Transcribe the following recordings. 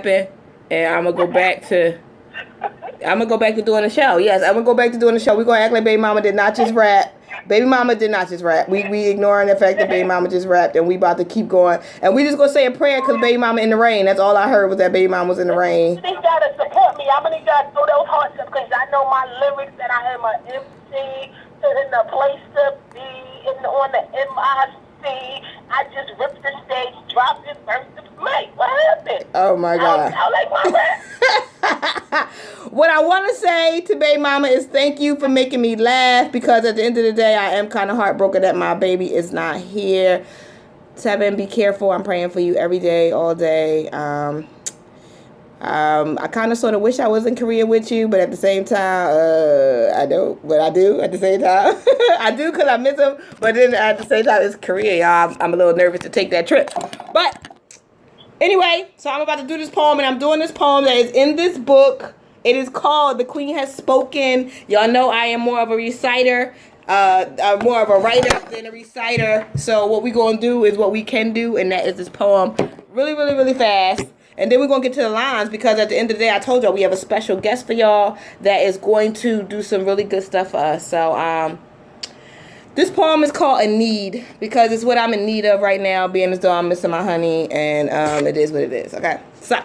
and I'm gonna go back to doing the show. Yes, I'm gonna go back to doing the show. We're gonna act like Baby Mama did not just rap. Baby Mama did not just rap. We ignoring the fact that Baby Mama just rapped, and we about to keep going. And we just gonna say a prayer because Baby Mama in the rain. That's all I heard was that Baby Mama was in the rain. You gotta support me. I'm gonna gotta throw those hearts up because I know my lyrics that I am an MC in the place to be on the MIC. I just ripped the stage, dropped it, burst the mic. What happened? Oh my God. I like my rap. What I want to say to Baby Mama is thank you for making me laugh, because at the end of the day, I am kind of heartbroken that my baby is not here. Tevin, be careful. I'm praying for you every day, all day. I kind of sort of wish I was in Korea with you, but at the same time, I don't. But I do at the same time. I do because I miss him, but then at the same time, it's Korea, y'all. I'm a little nervous to take that trip. But anyway, so I'm about to do this poem, and I'm doing this poem that is in this book. It is called The Queen Has Spoken. Y'all know I am more of a reciter. I'm more of a writer than a reciter. So what we're going to do is what we can do, and that is this poem really, really, really fast. And then we're going to get to the lines, because at the end of the day, I told y'all we have a special guest for y'all that is going to do some really good stuff for us. So this poem is called A Need, because it's what I'm in need of right now, being as though I'm missing my honey, and it is what it is. Okay, so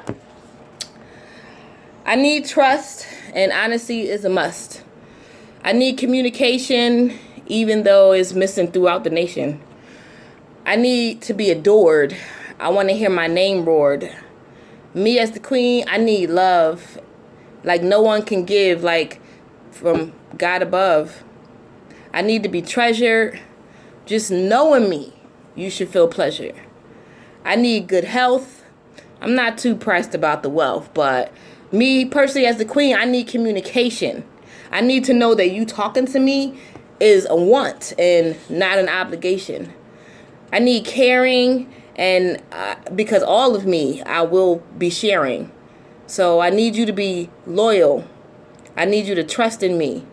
I need trust, and honesty is a must. I need communication, even though it's missing throughout the nation. I need to be adored. I want to hear my name roared. Me as the queen, I need love, like no one can give, like from God above. I need to be treasured. Just knowing me, you should feel pleasure. I need good health. I'm not too pressed about the wealth, but me personally as the queen, I need communication. I need to know that you talking to me is a want and not an obligation. I need caring, and because all of me, I will be sharing. So I need you to be loyal. I need you to trust in me,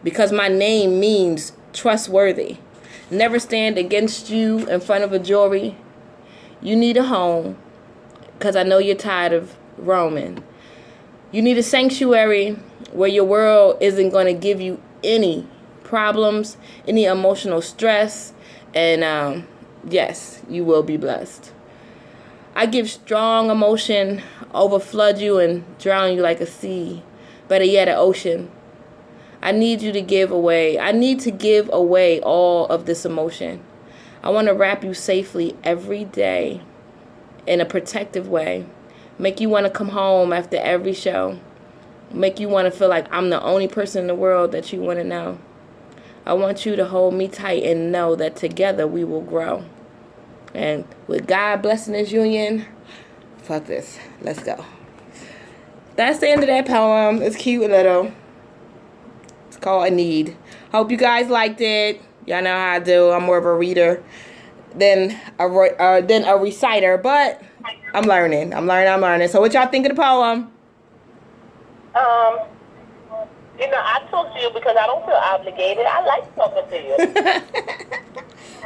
because my name means trustworthy. Never stand against you in front of a jury. You need a home, because I know you're tired of roaming. You need a sanctuary where your world isn't going to give you any problems, any emotional stress, and yes, you will be blessed. I give strong emotion, overflood you and drown you like a sea, better yet an ocean. I need you to give away. I need to give away all of this emotion. I want to wrap you safely every day in a protective way. Make you want to come home after every show. Make you want to feel like I'm the only person in the world that you want to know. I want you to hold me tight and know that together we will grow. And with God blessing this union, fuck this. Let's go. That's the end of that poem. It's cute and little. It's called A Need. Hope you guys liked it. Y'all know how I do. I'm more of a reader than a reciter, but I'm learning. I'm learning. So what y'all think of the poem? I talk to you because I don't feel obligated. I like talking to you.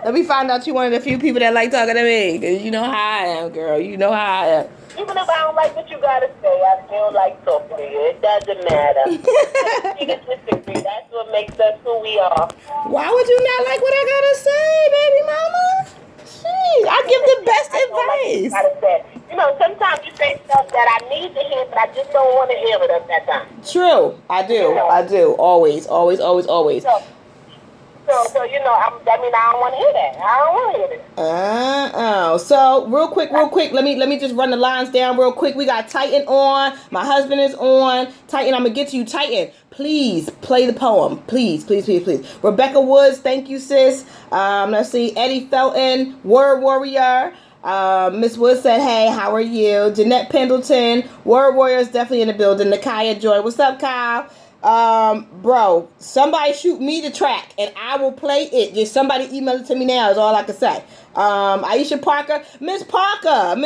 Let me find out you one of the few people that like talking to me. Because you know how I am, girl. You know how I am. Even if I don't like what you got to say, I still like talking to you. It doesn't matter. We can disagree. That's what makes us who we are. Why would you not like what I got to say, baby mama? Jeez, I give the best advice. Sometimes you say stuff that I need to hear, but I just don't want to hear it at that time. True. I do. Always. So I don't want to hear that. I don't want to hear that. So real quick, let me just run the lines down real quick. We got Titan on. My husband is on. Titan, I'm gonna get to you. Titan, please play the poem. Please. Rebecca Woods, thank you, sis. Let's see, Eddie Felton, Word Warrior. Miss Woods said, hey, how are you? Jeanette Pendleton, Word Warrior is definitely in the building. Nakaya Joy, what's up, Kyle? Bro, somebody shoot me the track and I will play it. Just somebody email it to me now is all I can say. Aisha Parker, Miss Parker.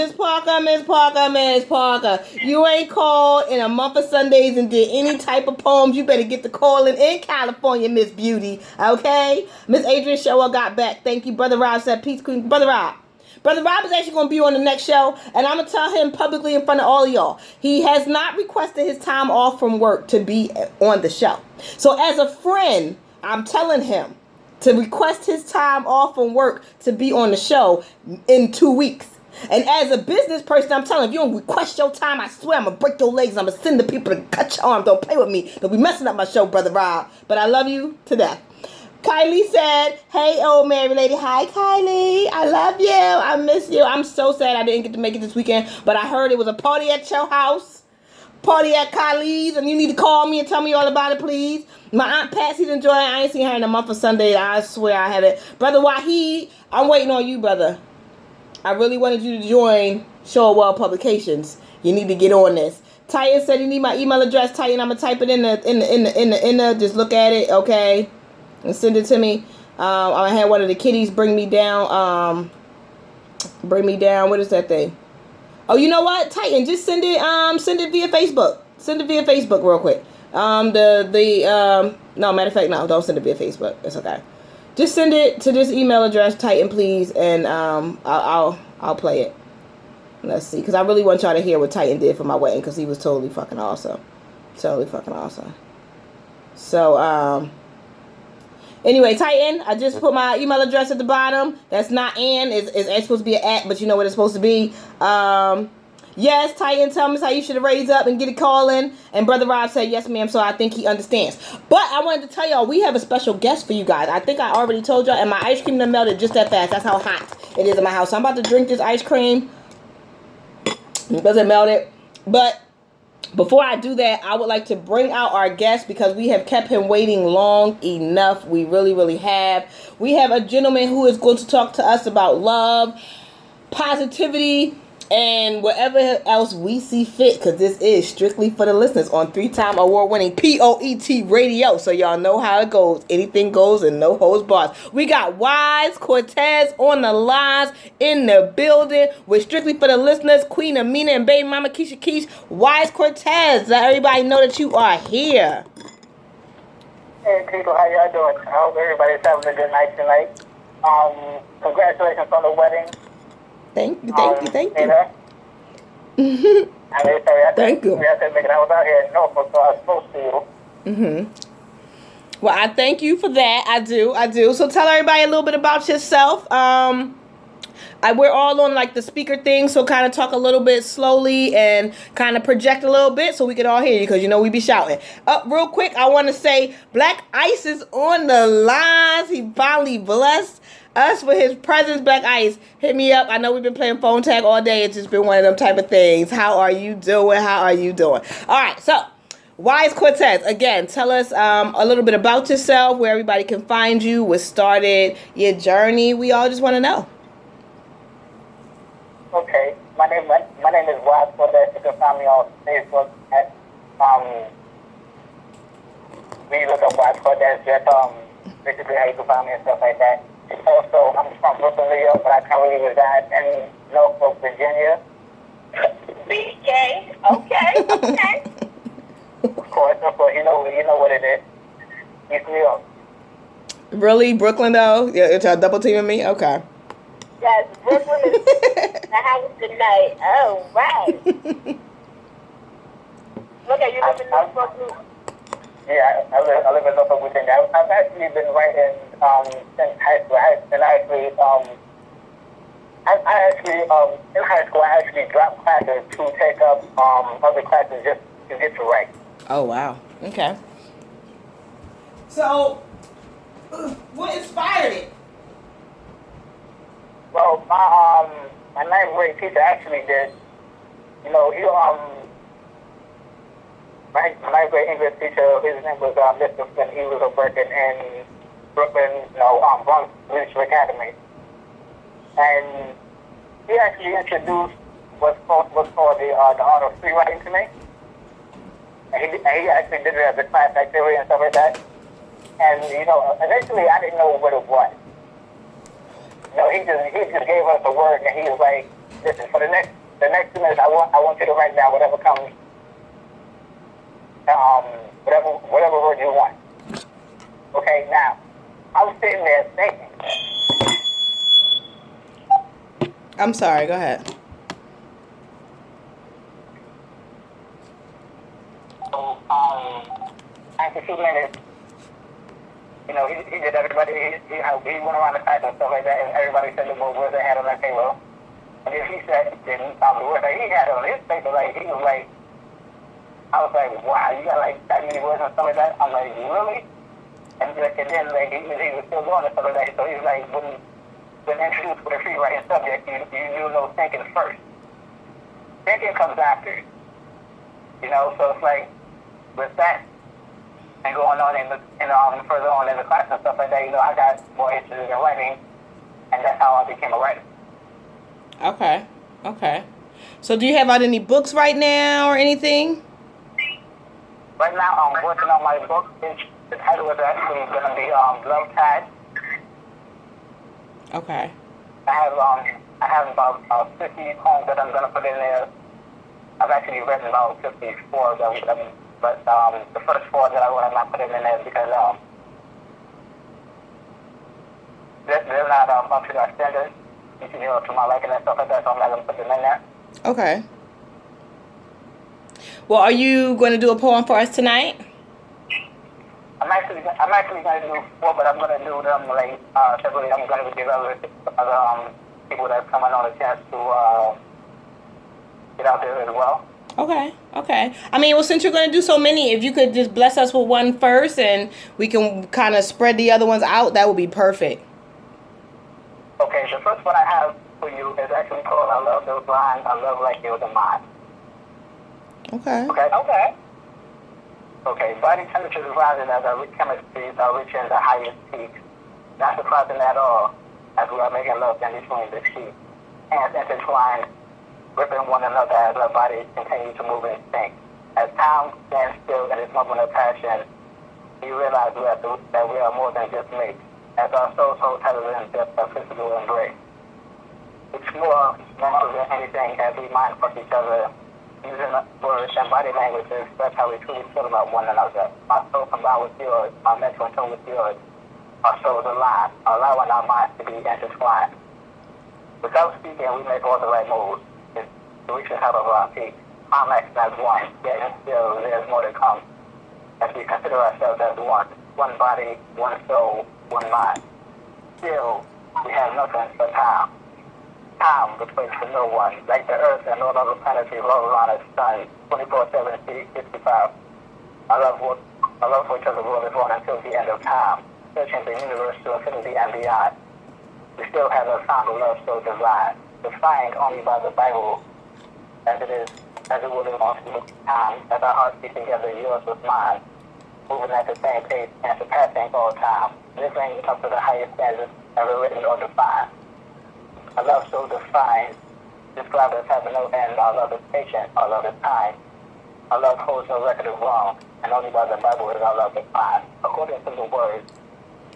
You ain't called in a month of Sundays and did any type of poems. You better get the calling in California, Miss Beauty. Okay? Miss Adrian Shower got back. Thank you. Brother Rob said, peace, Queen. Brother Rob. Brother Rob is actually going to be on the next show, and I'm going to tell him publicly in front of all of y'all. He has not requested his time off from work to be on the show. So as a friend, I'm telling him to request his time off from work to be on the show in 2 weeks. And as a business person, I'm telling you, if you don't request your time, I swear I'm going to break your legs. I'm going to send the people to cut your arm. Don't play with me. Don't be messing up my show, Brother Rob. But I love you to death. Kylie said, hey, old married lady. Hi, Kylie. I love you. I miss you. I'm so sad I didn't get to make it this weekend. But I heard it was a party at your house. Party at Kylie's. And you need to call me and tell me all about it, please. My Aunt Patsy's enjoying it. I ain't seen her in a month of Sunday. I swear I haven't. Brother Wahid, I'm waiting on you, brother. I really wanted you to join Shorewell Publications. You need to get on this. Titan said you need my email address. Titan, I'm gonna type it in the just look at it, okay, and send it to me. I had one of the kitties bring me down. What is that thing? Oh, you know what, Titan, just send it via Facebook. Send it via Facebook real quick. No, matter of fact, no, don't send it via Facebook. It's okay. Just send it to this email address, Titan, please, and I'll play it. Let's see, because I really want y'all to hear what Titan did for my wedding, because he was totally fucking awesome. Totally fucking awesome. So, anyway, Titan, I just put my email address at the bottom. That's not Ann. It's supposed to be an at, but you know what it's supposed to be. Yes, Titan, tell me how you should have raised up and get a call in. And Brother Rob said, yes, ma'am, so I think he understands. But I wanted to tell y'all, we have a special guest for you guys. I think I already told y'all, and my ice cream done melted just that fast. That's how hot it is in my house. So I'm about to drink this ice cream. It doesn't melt it. But before I do that, I would like to bring out our guest because we have kept him waiting long enough. We really, really have. We have a gentleman who is going to talk to us about love, positivity, and whatever else we see fit, because this is strictly for the listeners on 3-time award-winning POET radio. So y'all know how it goes. Anything goes and no holds barred. We got Wise Cortez on the lines in the building with strictly for the listeners, Queen Amina and baby mama Keisha Keish. Wise Cortez, let everybody know that you are here. Hey people, how y'all doing? I hope everybody's having a good night tonight. Congratulations on the wedding. Thank you. I'm really sorry. Thank you. I was out here in Norfolk, so I was supposed to. Well, I thank you for that. I do. So tell everybody a little bit about yourself. We're all on like the speaker thing, so kind of talk a little bit slowly and kind of project a little bit so we can all hear you, because you know we be shouting. Real quick, I want to say Black Ice is on the lines. He finally blessed us with his presence. Black Ice, hit me up. I know we've been playing phone tag all day. It's just been one of them type of things. How are you doing? All right, so Wise Cortez, again, tell us a little bit about yourself, where everybody can find you, what started your journey. We all just want to know. Okay, my name is Wise Cortez. You can find me on Facebook at when you look up Wise Cortez, just basically how you can find me and stuff like that. Also, I'm from Brooklyn, New York, but I currently reside in Norfolk, Virginia. BK, okay. Of course, you know what it is. East New York. Really? Brooklyn, though? Yeah, it's double teaming me? Okay. Yes, Brooklyn is the house tonight. Oh, right. Look at you live in Norfolk. Yeah, I live in Norfolk, Virginia. I've actually been writing since high school. In high school, I actually dropped classes to take up other classes just to get to write. Oh, wow. Okay. So, what inspired it? Well, my ninth grade teacher actually did. You know, my ninth grade English teacher, his name was Mr. Flynn. He was working in Brooklyn, Bronx Leadership Academy. And he actually introduced what's called the art of free writing to me. And he actually did it as a class activity and stuff like that. And, initially I didn't know what it was. He just gave us a word, and he was like, listen, for the next 2 minutes, I want you to write down whatever comes, whatever word you want. Okay, now, I was sitting there thinking, I'm sorry. Go ahead. So, after 2 minutes, you know, he did everybody, he went around the side and stuff like that, and everybody said the words they had on their table. And then he said, the words that he had on his paper, like, he was like, I was like, wow, you got like that many words and stuff like that? I'm like, really? And then like, he was still going and stuff like that. So he was like, when introduced with a free writing subject, you know thinking first. Thinking comes after. You know, so it's like, with that, and going on further on in the class and stuff like that, you know, I got more interested in writing, and that's how I became a writer. Okay. Okay. So do you have out any books right now or anything? Right now, I'm working on my book. The title is actually going to be Love Tide. Okay. I have about 50 poems that I'm going to put in there. I've actually written about 54 of them, but the first 4 that I want to not put in there because they're not up to our standards, you know, to my liking and stuff like that, so I'm not going to put them in there. Okay. Well, are you going to do a poem for us tonight? I'm actually going to do 4, but I'm going to do them like separately. I'm going to give other people that's coming on a chance to get out there as well. Okay. Okay. I mean, well, since you're going to do so many, if you could just bless us with one first and we can kind of spread the other ones out, that would be perfect. Okay, the first one I have for you is actually called I Love Those Lines, I Love Like You're the Mine. Okay. Okay, body temperatures rising as our chemistries are reaching the highest peaks. Not surprising at all as we are making love in between the sheets. Hands intertwined, gripping one another as our bodies continue to move in sync. As time stands still in its moment of passion, you realize that we are more than just mates. As our souls hold tighter in depth of physical embrace. It's more mental than anything as we mind fuck each other, using words and body language to express how we truly feel about one another. My soul combined with yours, my mental in tune with yours, our souls align, allowing our minds to be intertwined. Without speaking, we make all the right moves to reach the top of our peak. Climax as one, yet still there's more to come. As we consider ourselves as one body, one soul, one mind. Still, we have nothing but time. Time which waits for no one, like the earth and all other planets revolve around its sun, 24/7, 365. Our love for each other will live on until the end of time, searching the universe to infinity and beyond. We still have a sound of love so divine, defined only by the Bible, as it will live on through time, as our hearts beat together, yours with mine, moving at the same pace and surpassing all time, living up to the highest standards ever written or defined. A love so defined, described as having no end. Our love is patient, our love is kind. Our love holds no record of wrong, and only by the Bible is our love defined. According to the words,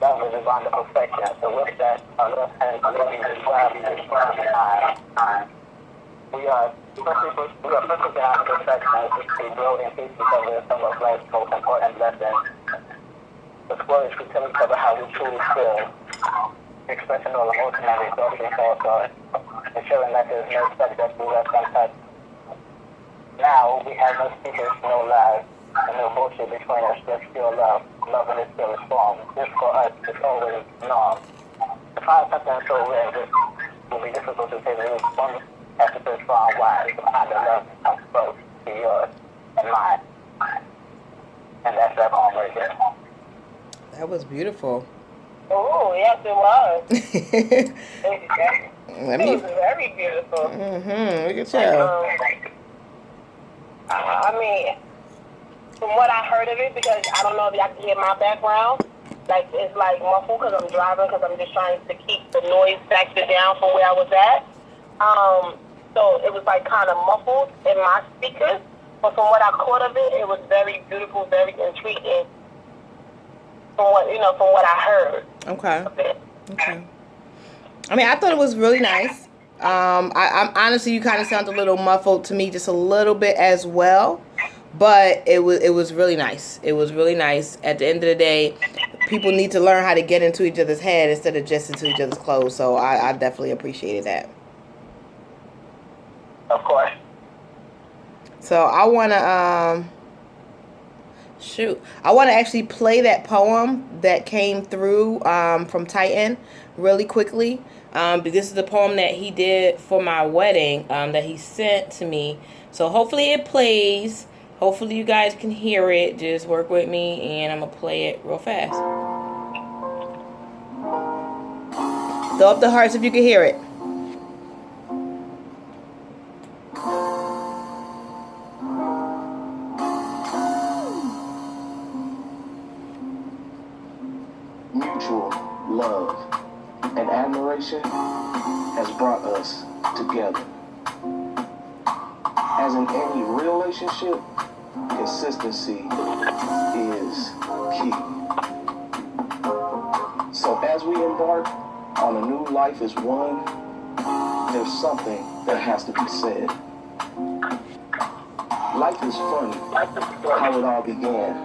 love is divine to perfection, so with that, our love has been described time. We are perfectly beyond perfection. We grow and teach each other some of life's most important lessons. With words, we tell each other how we truly feel, expressing all emotion and resulting thoughts, ensuring that there is no subject we left untouched. Now, we have no secrets, no lies, and no bullshit between us, just pure love. Love in its purest form. This for us is always norm. To find something so rare, this will be difficult to say the least. One has to search for our why to find the love that comes close to yours and mine. And that's that poem right there. That was beautiful. Oh, yes, it was. It was very beautiful. Look at you. I mean, from what I heard of it, because I don't know if y'all can hear my background, like it's like muffled because I'm driving, because I'm just trying to keep the noise factor down from where I was at. So it was like kind of muffled in my speakers, but from what I caught of it, it was very beautiful, very intriguing. From what I heard. Okay. I mean, I thought it was really nice. I'm honestly, you kind of sound a little muffled to me, just a little bit as well. But it was really nice. It was really nice. At the end of the day, people need to learn how to get into each other's head instead of just into each other's clothes. So I definitely appreciated that. Of course. So I want to I want to actually play that poem that came through from Titan really quickly. Because this is the poem that he did for my wedding that he sent to me. So hopefully it plays. Hopefully you guys can hear it. Just work with me and I'm going to play it real fast. Throw up the hearts if you can hear it. Mutual love and admiration has brought us together. As in any real relationship, consistency is key. So as we embark on a new life as one, there's something that has to be said. Life is funny, how it all began.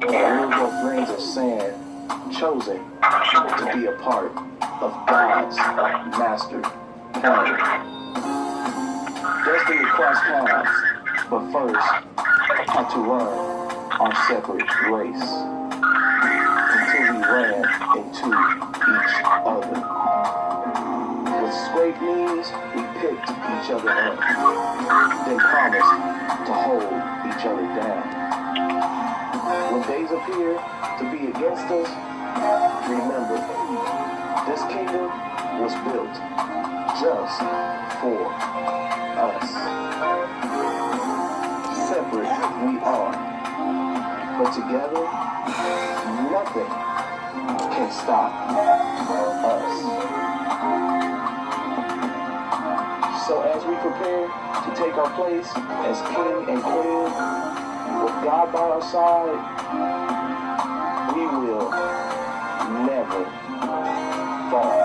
A little grains of sand chosen to be a part of God's master plan. Destined to cross paths, but first had to run our separate race until we ran into each other. With scraped knees, we picked each other up, then promised to hold each other down. When days appear to be against us, remember, this kingdom was built just for us. Separate we are, but together, nothing can stop us. So as we prepare to take our place as king and queen, with God by our side, we will never fall.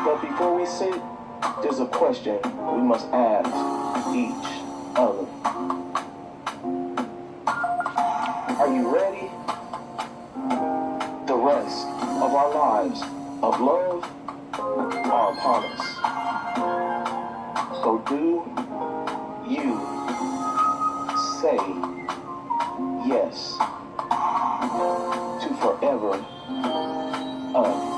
But before we sit, there's a question we must ask each other. Are you ready? The rest of our lives of love are upon us. So do you say yes to forever us?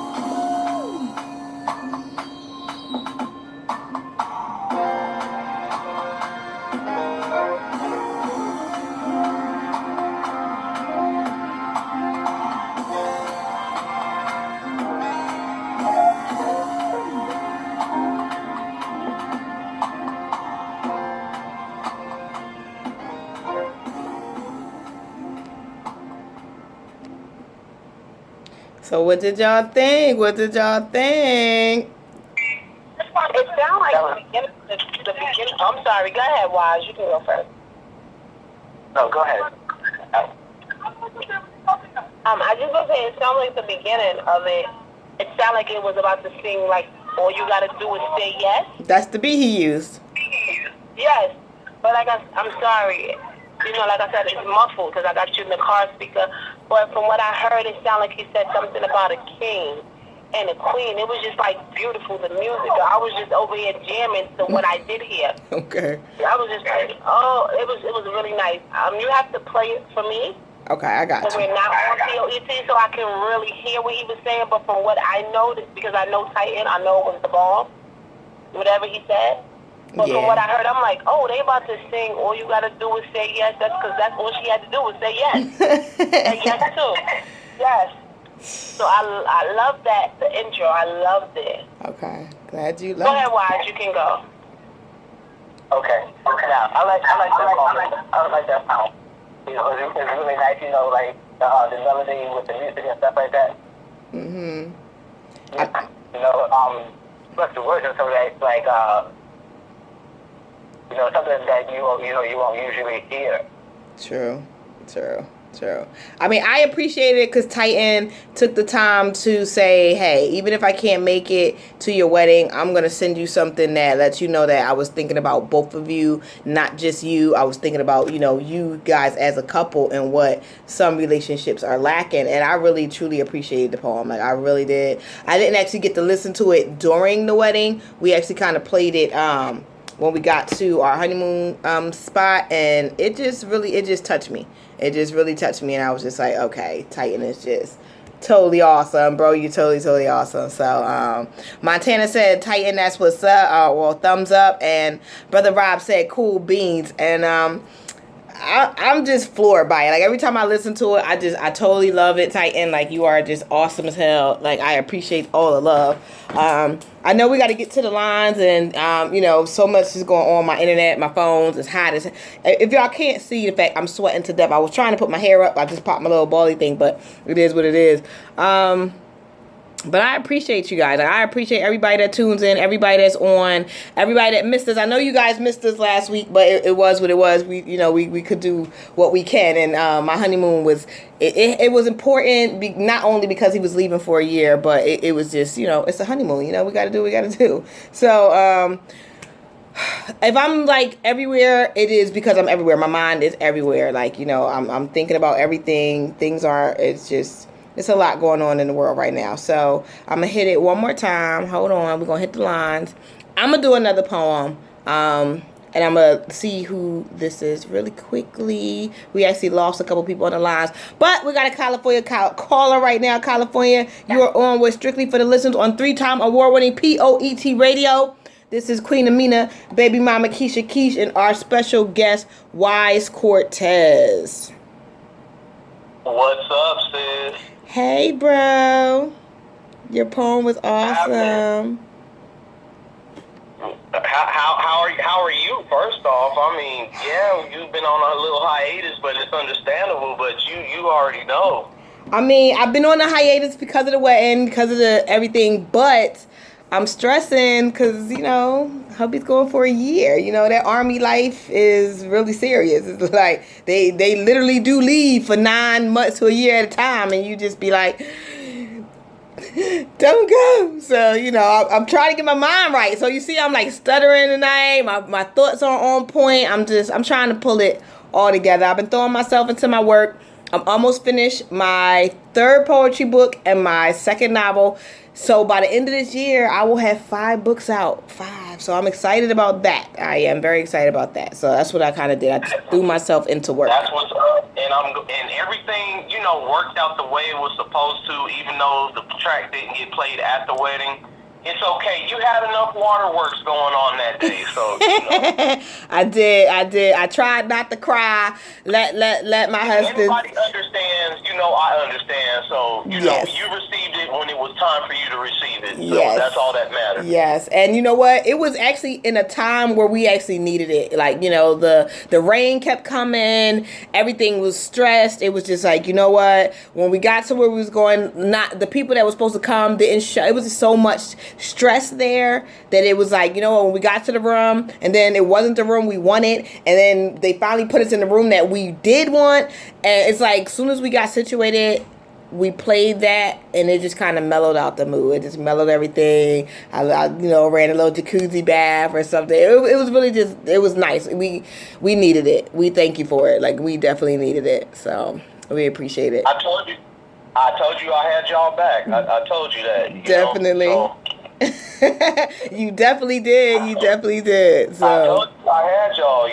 So what did y'all think? What did y'all think? It sounds like the beginning. I'm sorry. Go ahead, Wise. You can go first. No, go ahead. I just want to say it sounded like the beginning of it. It sounded like it was about to sing like, all you gotta do is say yes. That's the beat he used. Yes, but I'm sorry. You know, like I said, it's muffled because I got you in the car speaker. But from what I heard, it sounded like he said something about a king and a queen. It was just like beautiful, the music. I was just over here jamming to what I did hear. Okay. I was just like, oh, it was really nice. You have to play it for me. Okay, I got So you. we're not on TOET, so I can really hear what he was saying. But from what I know, because I know Titan, I know it was the bomb, whatever he said. But Yeah. from what I heard, I'm like, oh, they about to sing, all you got to do is say yes. That's because that's all she had to do was say yes. Say yes, too. Yes. So I love that, the intro. I loved it. Okay, glad you Go ahead, loved Wise. You can go. Okay. Now, I like that sound. You know, it's really nice, you know, like the melody with the music and stuff like that. it. Mm-hmm. You know, plus the words are so like you know, something that you won't usually hear. True. True. I mean, I appreciate it because Titan took the time to say, hey, even if I can't make it to your wedding, I'm going to send you something that lets you know that I was thinking about both of you, not just you. I was thinking about, you guys as a couple and what some relationships are lacking. And I really, truly appreciated the poem. Like, I really did. I didn't actually get to listen to it during the wedding. We actually kind of played it when we got to our honeymoon spot, and it just touched me. It just really touched me, and I was just like, okay, Titan is just totally awesome, bro. You're totally awesome. So, Montana said, Titan, that's what's up. Thumbs up. And Brother Rob said, cool beans. And I'm just floored by it. Like, every time I listen to it, I totally love it, Titan. Like, you are just awesome as hell. Like, I appreciate all the love. I know we got to get to the lines, and so much is going on. My internet, my phones is hot as. If y'all can't see the fact I'm sweating to death, I was trying to put my hair up. I just popped my little bally thing, but it is what it is. But I appreciate you guys. Like, I appreciate everybody that tunes in, everybody that's on, everybody that missed us. I know you guys missed us last week, but it was what it was. We could do what we can, and my honeymoon was it was important, not only because he was leaving for a year, but it was just it's a honeymoon. We got to do what we got to do. So if I'm like everywhere, it is because I'm everywhere. My mind is everywhere. Like I'm thinking about everything. It's a lot going on in the world right now. So I'm going to hit it one more time. Hold on. We're going to hit the lines. I'm going to do another poem. And I'm going to see who this is really quickly. We actually lost a couple people on the lines. But we got a California caller right now. California, you are on with Strictly for the Listeners on 3-time award-winning POET Radio. This is Queen Amina, baby mama Keisha Keish, and our special guest, Wise Cortez. What's up, sis? Hey, bro. Your poem was awesome. How are you? First off, I mean, yeah, you've been on a little hiatus, but it's understandable. But you already know. I mean, I've been on a hiatus because of the wedding, because of everything, but I'm stressing because, hubby's going for a year. That army life is really serious. It's like they literally do leave for 9 months to a year at a time, and you just be like, don't go. So, I'm trying to get my mind right. So you see, I'm like stuttering tonight. My thoughts are on point. I'm trying to pull it all together. I've been throwing myself into my work. I'm almost finished my 3rd poetry book and my 2nd novel. So by the end of this year, I will have 5 books out. 5. So I'm excited about that. I am very excited about that. So that's what I kind of did. I just threw myself into work. That's what's up. And everything, worked out the way it was supposed to, even though the track didn't get played at the wedding. It's okay. You had enough waterworks going on that day, so I did. I tried not to cry. Let my husband. Everybody understands. I understand. So yes. You received it when it was time for you to receive it. So yes. That's all that matters. Yes, and you know what? It was actually in a time where we actually needed it. Like the rain kept coming. Everything was stressed. It was just like what? When we got to where we was going, not the people that were supposed to come didn't show. It was just so much stress there that it was like when we got to the room, and then it wasn't the room we wanted, and then they finally put us in the room that we did want, and it's like as soon as we got situated, we played that, and it just kind of mellowed out the mood. It just mellowed everything. I ran a little jacuzzi bath or something. It was really just, it was nice. We needed it. We thank you for it. Like, we definitely needed it. So we appreciate it. I told you I had y'all back. I told you that. Definitely. You definitely did. So I told you I had y'all.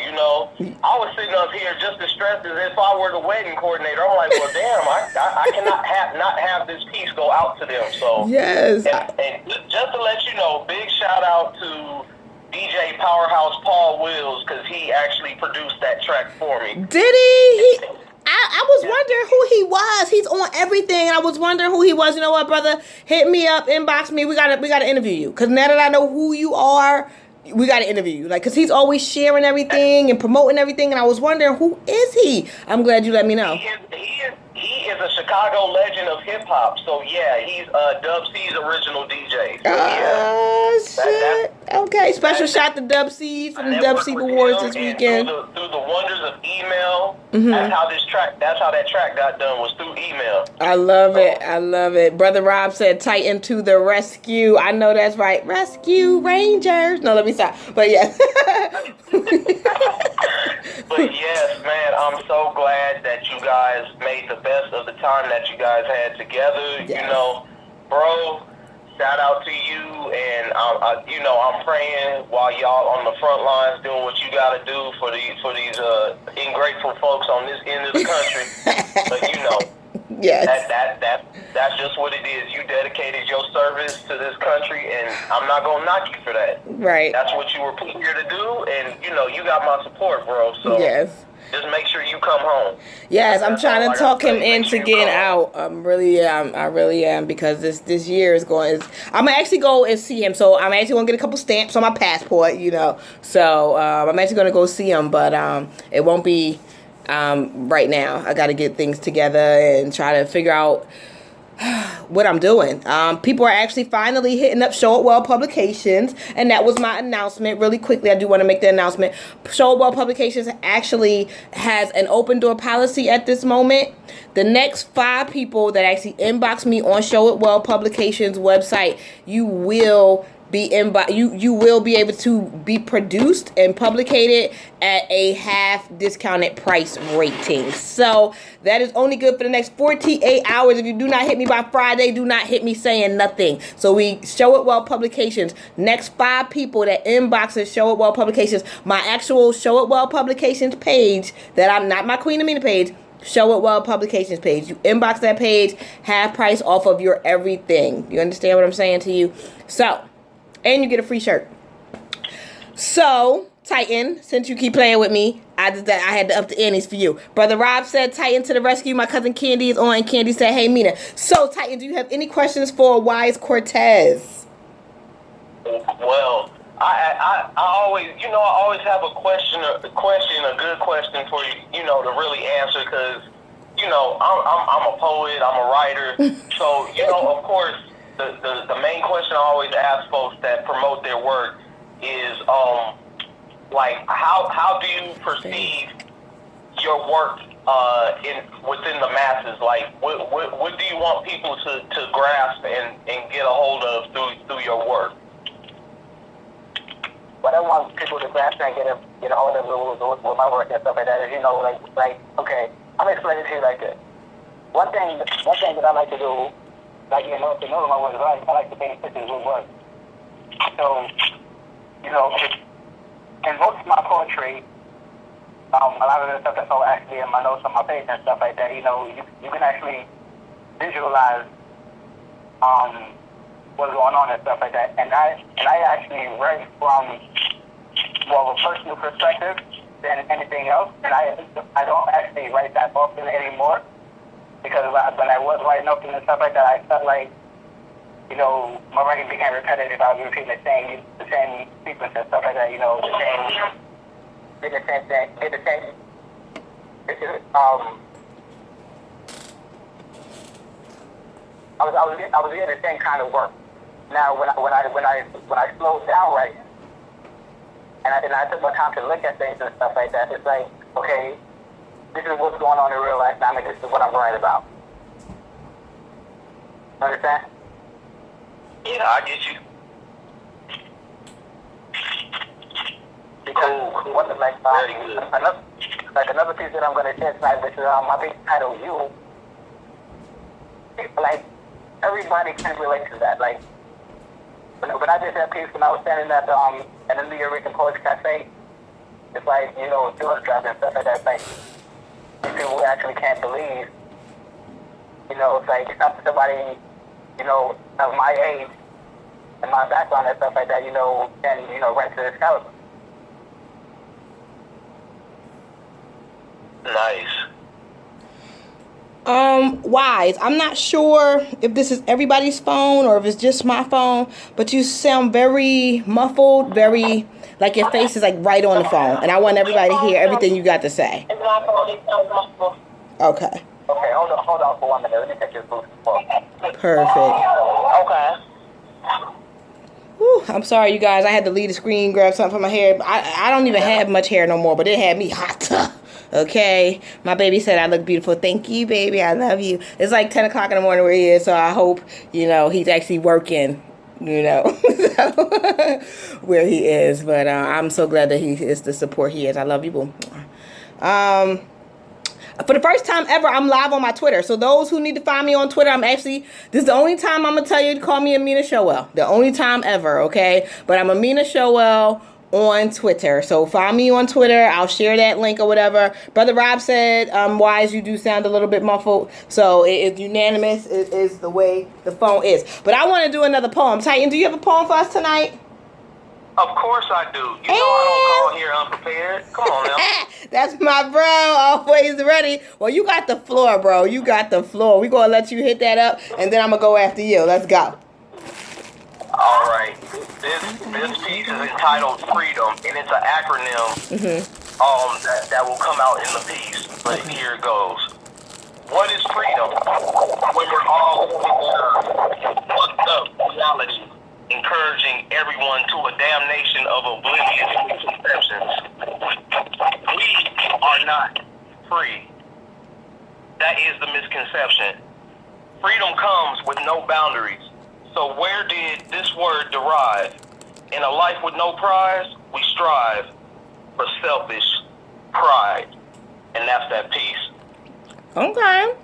I was sitting up here just as stressed as if I were the wedding coordinator. I'm like, well, damn, I cannot not have this piece go out to them. So yes. And just to let you know, big shout out to DJ Powerhouse Paul Wills, because he actually produced that track for me. Did he? I was wondering who he was. He's on everything, and I was wondering who he was. You know what, brother? Hit me up, inbox me. We gotta interview you, because now that I know who you are, we gotta interview you. Like, because he's always sharing everything and promoting everything, and I was wondering who is he. I'm glad you let me know. He is a Chicago legend of hip hop. So yeah, he's Dub C's original DJ. So, shit. Okay, special shout to Dub C from the Dub C Awards this weekend. Through the wonders of email, that's how that track got done, was through email. I love it. I love it. Brother Rob said, Titan to the rescue. I know that's right. Rescue Rangers. No, let me stop. But yes. But yes, man, I'm so glad that you guys made the best of the time that you guys had together. Yes. You know, bro, shout out to you, and I'm praying while y'all on the front lines doing what you got to do for these ungrateful folks on this end of the country. But you know, yes, that's just what it is. You dedicated your service to this country, and I'm not gonna knock you for that. Right. That's what you were put here to do, and you know you got my support, bro. So yes. just make sure you come home. Yes, I'm That's trying all to I talk gotta him say. Make into sure you getting come home. out. I really am, because this year is going. I'm gonna actually go and see him. So I'm actually gonna get a couple stamps on my passport, you know. So I'm actually gonna go see him, but it won't be right now. I got to get things together and try to figure out what I'm doing. People are actually finally hitting up Show It Well Publications, and that was my announcement. Really quickly, I do want to make the announcement. Show It Well Publications actually has an open door policy at this moment. The next 5 people that actually inbox me on Show It Well Publications website, you will you will be able to be produced and publicated at a half discounted price rating. So that is only good for the next 48 hours. If you do not hit me by Friday, do not hit me saying nothing. So we Show It Well Publications. Next 5 people that inboxes Show It Well Publications, my actual Show It Well Publications page, that I'm not my Queen Amina page, Show It Well Publications page. You inbox that page, half price off of your everything. You understand what I'm saying to you? So, and you get a free shirt. So, Titan, since you keep playing with me, I had to up the antes for you. Brother Rob said, Titan to the rescue. My cousin Candy is on, and Candy said, hey, Mina. So, Titan, do you have any questions for Wise Cortez? Well, I always have a good question for you, to really answer, because, I'm a poet, I'm a writer, so, of course, the main question I always ask folks that promote their work is, how do you perceive your work within the masses? Like, what do you want people to grasp and get a hold of through your work? What I want people to grasp and get a hold of with my work and stuff like that is, okay, I'm explaining to you like this. One thing that I like to do, to know my work, I like to paint pictures with work. So, in most of my poetry, a lot of the stuff that's all actually in my notes on my page and stuff like that, you can actually visualize what's going on and stuff like that. And I actually write from more of a personal perspective than anything else. And I don't actually write that often anymore, because when I was writing often and stuff like that, I felt like, my writing became repetitive. I was repeating the same sequence and stuff like that, did the same thing, I was getting the same kind of work. Now, when I slowed down writing, and I took my time to look at things and stuff like that, it's like, okay, this is what's going on in real life now, and this is what I'm writing about. Understand? Yeah, I get you. Because another piece that I'm going to share tonight, which is my piece titled "You." Like, everybody can relate to that. Like, when I did that piece, when I was standing at the New York Poetry Cafe, it's like, doors dropping and stuff like that. It's like, people actually can't believe, it's like somebody, of my age and my background and stuff like that, can, write to this caliber. Nice. Wise, I'm not sure if this is everybody's phone or if it's just my phone, but you sound very muffled, very, like your face is like right on the phone, and I want everybody to hear everything you got to say. It's my phone. It sounds muffled. Okay. Okay, hold on for 1 minute. Let me take this boost. Perfect. Okay. Woo. Whew, I'm sorry, you guys. I had to leave the screen, grab something for my hair. I don't even have much hair no more, but it had me hot. Okay? My baby said I look beautiful. Thank you, baby. I love you. It's like 10 o'clock in the morning where he is, so I hope, he's actually working, where he is. But I'm so glad that he is the support he is. I love you, boo. For the first time ever, I'm live on my Twitter. So those who need to find me on Twitter, this is the only time I'm going to tell you to call me Amina Showell. The only time ever, okay? But I'm Amina Showell on Twitter. So find me on Twitter. I'll share that link or whatever. Brother Rob said, Wise, you do sound a little bit muffled. So it is unanimous. It is the way the phone is. But I want to do another poem. Titan, do you have a poem for us tonight? Of course I do. You know I don't call here unprepared. Come on now. That's my bro, always ready. Well, you got the floor, bro. You got the floor. We're going to let you hit that up, and then I'm going to go after you. Let's go. All right. This piece is entitled Freedom, and it's an acronym that will come out in the piece. But here it goes. What is freedom? When we're all fucked up reality, encouraging everyone to a damnation of oblivious misconceptions. We are not free. That is the misconception. Freedom comes with no boundaries. So where did this word derive? In a life with no prize, we strive for selfish pride. And that's that piece. Okay.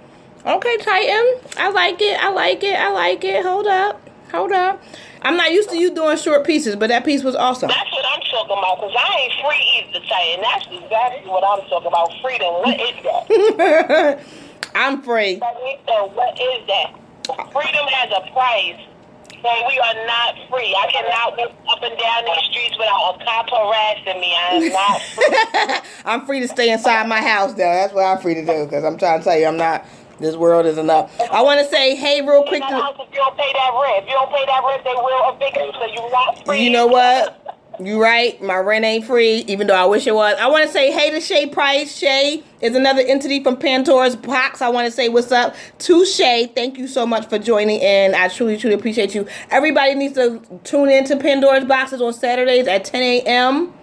Okay, Titan. I like it. Hold up. I'm not used to you doing short pieces, but that piece was awesome. That's what I'm talking about, because I ain't free either, Titan. That's exactly what I'm talking about. Freedom. What is that? I'm free. What is that? Freedom has a price. So we are not free. I cannot walk up and down these streets without a cop harassing me. I am not free. I'm free to stay inside my house, though. That's what I'm free to do, because I'm trying to tell you, I'm not. This world is enough. I want to say, hey, real quick. If you don't pay that rent, they will evict you, so you're not free. You know what? You right. My rent ain't free, even though I wish it was. I want to say hey to Shay Price. Shay is another entity from Pandora's Box. I want to say what's up to Shay. Thank you so much for joining in. I truly, truly appreciate you. Everybody needs to tune in to Pandora's Boxes on Saturdays at 10 a.m.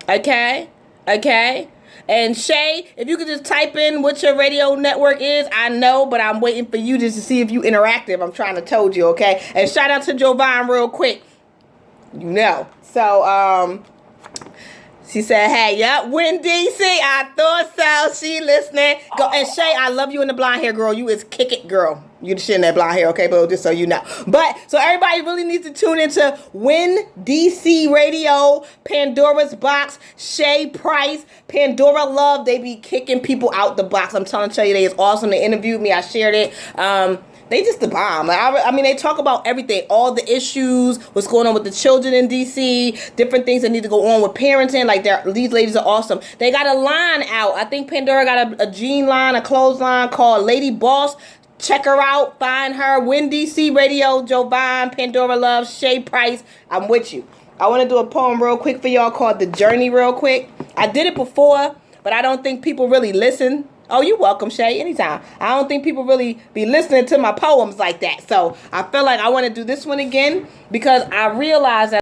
Okay? And Shay, if you could just type in what your radio network is, I know, but I'm waiting for you just to see if you interactive. I'm trying to told you, okay? And shout out to Jovan real quick. So, she said, hey, yep, Win DC, I thought so. She listening. Go. And Shay, I love you in the blonde hair, girl. You is kick it, girl. You the shit in that blonde hair, okay, but just so you know. But, so everybody really needs to tune into Win DC Radio, Pandora's Box, Shay Price, Pandora Love. They be kicking people out the box. I'm trying to tell you, they is awesome. They interviewed me. I shared it. They just the bomb. Like, they talk about everything, all the issues, what's going on with the children in DC, different things that need to go on with parenting. Like, these ladies are awesome. They got a line out. I think Pandora got a jean line, a clothes line called Lady Boss. Check her out. Find her. Win DC Radio, Jovan, Pandora Love, Shay Price. I'm with you. I want to do a poem real quick for y'all called The Journey real quick. I did it before, but I don't think people really listen. Oh, you're welcome, Shay. Anytime. I don't think people really be listening to my poems like that. So I feel like I want to do this one again because I realize that